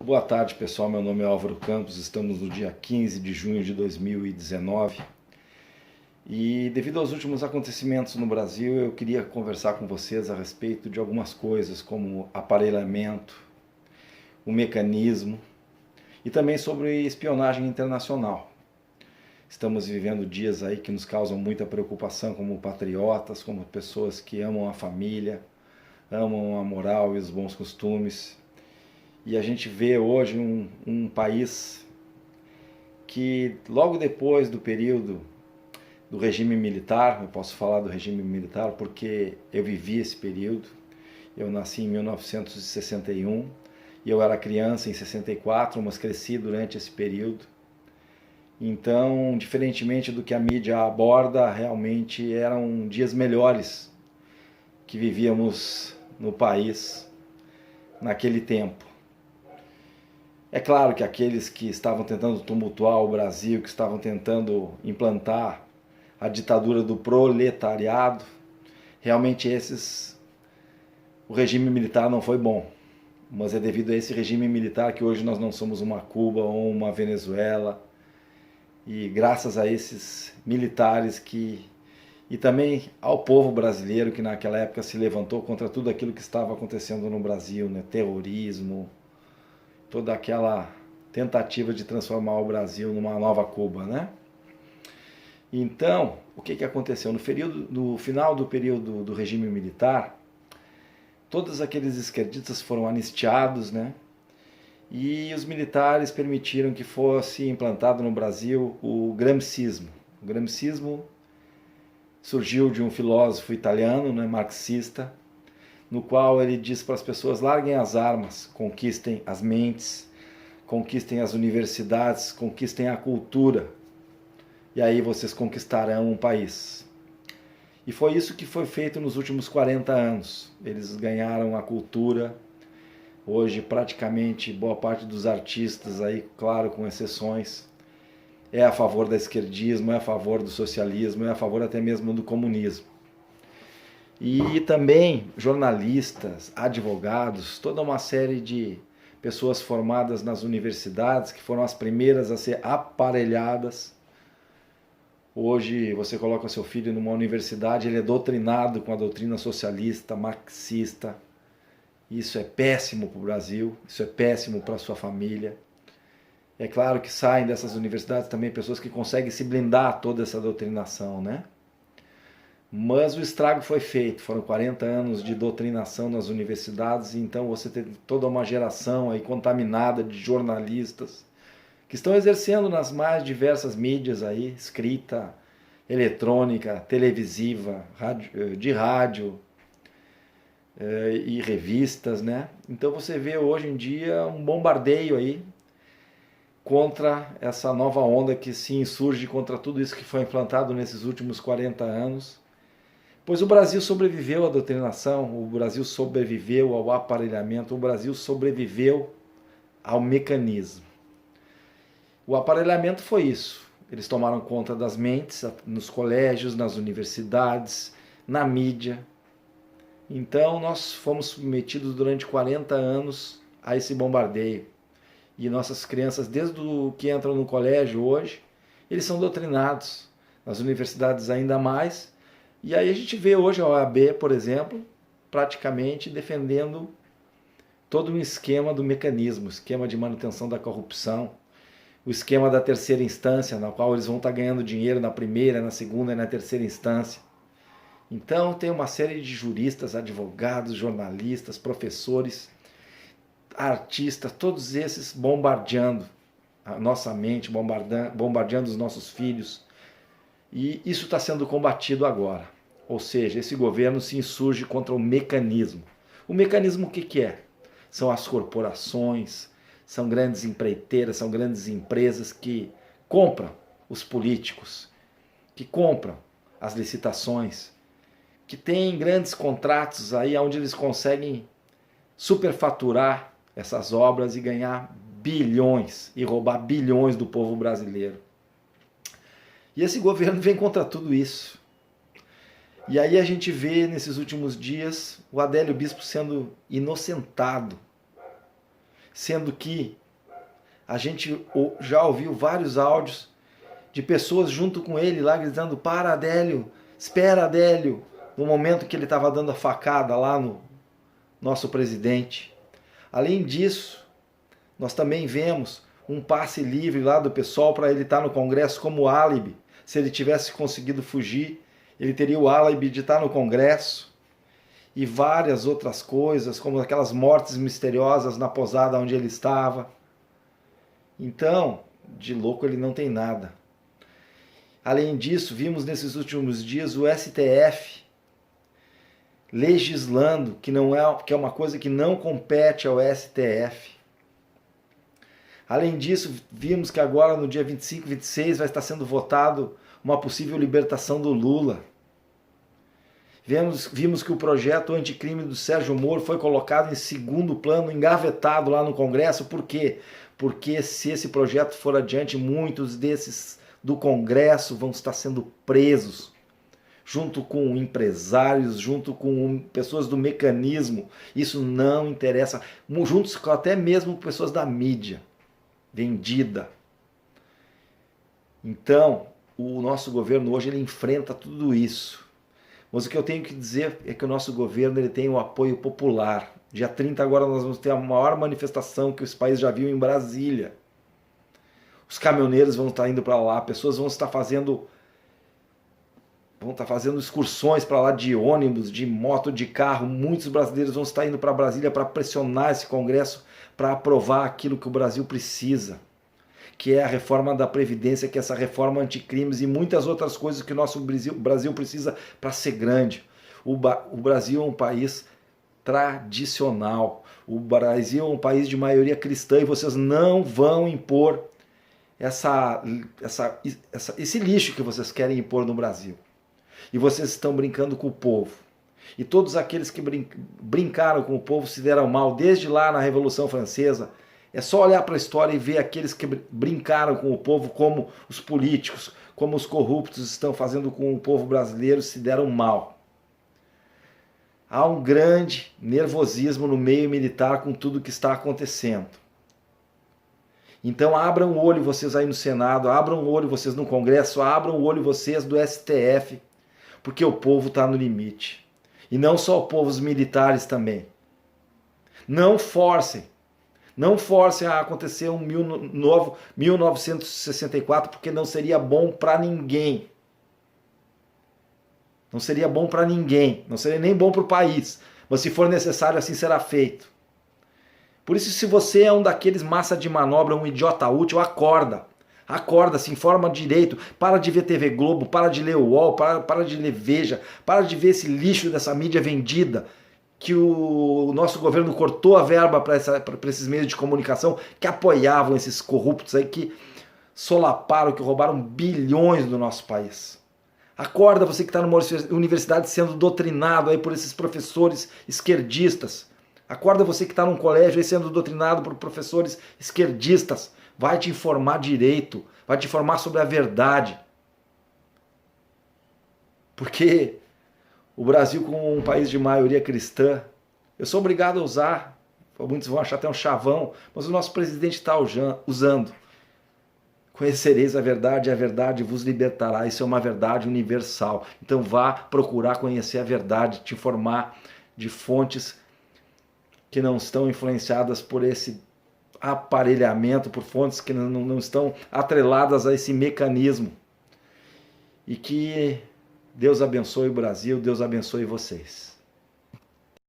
Boa tarde, pessoal. Meu nome é Álvaro Campos. Estamos no dia 15 de junho de 2019 e, devido aos últimos acontecimentos no Brasil, eu queria conversar com vocês a respeito de algumas coisas, como aparelhamento, o mecanismo e também sobre espionagem internacional. Estamos vivendo dias aí que nos causam muita preocupação como patriotas, como pessoas que amam a família, amam a moral e os bons costumes. E a gente vê hoje um país que, logo depois do período do regime militar, eu posso falar do regime militar porque eu vivi esse período, eu nasci em 1961 e eu era criança em 64, mas cresci durante esse período. Então, diferentemente do que a mídia aborda, realmente eram dias melhores que vivíamos no país naquele tempo. É claro que aqueles que estavam tentando tumultuar o Brasil, que estavam tentando implantar a ditadura do proletariado, realmente o regime militar não foi bom. Mas é devido a esse regime militar que hoje nós não somos uma Cuba ou uma Venezuela. E graças a esses militares e também ao povo brasileiro que naquela época se levantou contra tudo aquilo que estava acontecendo no Brasil, né? Terrorismo, toda aquela tentativa de transformar o Brasil numa nova Cuba, né? Então, o que aconteceu? No final do período do regime militar, todos aqueles esquerdistas foram anistiados, né? E os militares permitiram que fosse implantado no Brasil o gramscismo. O gramscismo surgiu de um filósofo italiano, né, marxista, no qual ele diz para as pessoas: larguem as armas, conquistem as mentes, conquistem as universidades, conquistem a cultura, e aí vocês conquistarão um país. E foi isso que foi feito nos últimos 40 anos. Eles ganharam a cultura. Hoje, praticamente, boa parte dos artistas, aí, claro, com exceções, é a favor do esquerdismo, é a favor do socialismo, é a favor até mesmo do comunismo. E também jornalistas, advogados, toda uma série de pessoas formadas nas universidades, que foram as primeiras a ser aparelhadas. Hoje você coloca seu filho numa universidade, ele é doutrinado com a doutrina socialista, marxista. Isso é péssimo para o Brasil, isso é péssimo para a sua família. É claro que saem dessas universidades também pessoas que conseguem se blindar toda essa doutrinação, né? Mas o estrago foi feito, foram 40 anos de doutrinação nas universidades, então você tem toda uma geração aí contaminada de jornalistas que estão exercendo nas mais diversas mídias aí, escrita, eletrônica, televisiva, de rádio e revistas, né? Então você vê hoje em dia um bombardeio aí contra essa nova onda que se insurge contra tudo isso que foi implantado nesses últimos 40 anos. Pois o Brasil sobreviveu à doutrinação, o Brasil sobreviveu ao aparelhamento, o Brasil sobreviveu ao mecanismo. O aparelhamento foi isso. Eles tomaram conta das mentes nos colégios, nas universidades, na mídia. Então nós fomos submetidos durante 40 anos a esse bombardeio. E nossas crianças, desde o que entram no colégio hoje, eles são doutrinados. Nas universidades ainda mais. E aí a gente vê hoje a OAB, por exemplo, praticamente defendendo todo um esquema do mecanismo, esquema de manutenção da corrupção, o esquema da terceira instância, na qual eles vão estar ganhando dinheiro na primeira, na segunda e na terceira instância. Então tem uma série de juristas, advogados, jornalistas, professores, artistas, todos esses bombardeando a nossa mente, bombardeando os nossos filhos. E isso está sendo combatido agora. Ou seja, esse governo se insurge contra o mecanismo. O mecanismo o que é? São as corporações, são grandes empreiteiras, são grandes empresas que compram os políticos, que compram as licitações, que têm grandes contratos aí onde eles conseguem superfaturar essas obras e ganhar bilhões e roubar bilhões do povo brasileiro. E esse governo vem contra tudo isso. E aí a gente vê nesses últimos dias o Adélio Bispo sendo inocentado sendo que a gente já ouviu vários áudios de pessoas junto com ele lá gritando: para, Adélio, espera, Adélio, no momento que ele estava dando a facada lá no nosso presidente. Além disso, nós também vemos um passe livre lá do pessoal para ele estar no Congresso como álibi. Se ele tivesse conseguido fugir, ele teria o álibi de estar no Congresso. E várias outras coisas, como aquelas mortes misteriosas na posada onde ele estava. Então, de louco ele não tem nada. Além disso, vimos nesses últimos dias o STF legislando, que é uma coisa que não compete ao STF. Além disso, vimos que agora no dia 25 e 26 vai estar sendo votado uma possível libertação do Lula. Vimos que o projeto anticrime do Sérgio Moro foi colocado em segundo plano, engavetado lá no Congresso. Por quê? Porque se esse projeto for adiante, muitos desses do Congresso vão estar sendo presos, junto com empresários, junto com pessoas do mecanismo. Isso não interessa, juntos com até mesmo pessoas da mídia vendida. Então, o nosso governo hoje ele enfrenta tudo isso. Mas o que eu tenho que dizer é que o nosso governo ele tem o apoio popular. Dia 30 agora nós vamos ter a maior manifestação que esse país já viu em Brasília. Os caminhoneiros vão estar indo para lá, pessoas vão estar fazendo excursões para lá de ônibus, de moto, de carro. Muitos brasileiros vão estar indo para Brasília para pressionar esse Congresso para aprovar aquilo que o Brasil precisa, que é a reforma da Previdência, que é essa reforma anticrimes e muitas outras coisas que o nosso Brasil precisa para ser grande. O Brasil é um país tradicional, o Brasil é um país de maioria cristã e vocês não vão impor esse lixo que vocês querem impor no Brasil. E vocês estão brincando com o povo. E todos aqueles que brincaram com o povo se deram mal, desde lá na Revolução Francesa. É só olhar para a história e ver aqueles que brincaram com o povo, como os políticos, como os corruptos estão fazendo com o povo brasileiro, se deram mal. Há um grande nervosismo no meio militar com tudo que está acontecendo. Então abram o olho vocês aí no Senado, abram o olho vocês no Congresso, abram o olho vocês do STF, porque o povo está no limite. E não só o povo, os militares também. Não forcem a acontecer um novo 1964, porque não seria bom para ninguém. Não seria bom para ninguém, não seria nem bom para o país. Mas se for necessário, assim será feito. Por isso, se você é um daqueles massa de manobra, um idiota útil, acorda. Acorda, se informa direito, para de ver TV Globo, para de ler o UOL, para de ler Veja, para de ver esse lixo dessa mídia vendida, que o nosso governo cortou a verba para esses meios de comunicação que apoiavam esses corruptos aí, que solaparam, que roubaram bilhões do nosso país. Acorda, você que está numa universidade sendo doutrinado aí por esses professores esquerdistas. Acorda, você que está num colégio aí sendo doutrinado por professores esquerdistas. Vai te informar direito, vai te informar sobre a verdade. Porque o Brasil, como um país de maioria cristã, eu sou obrigado a usar, muitos vão achar até um chavão, mas o nosso presidente está usando. Conhecereis a verdade e a verdade vos libertará. Isso é uma verdade universal. Então vá procurar conhecer a verdade, te informar de fontes que não estão influenciadas por esse aparelhamento, por fontes que não estão atreladas a esse mecanismo. E que Deus abençoe o Brasil, Deus abençoe vocês.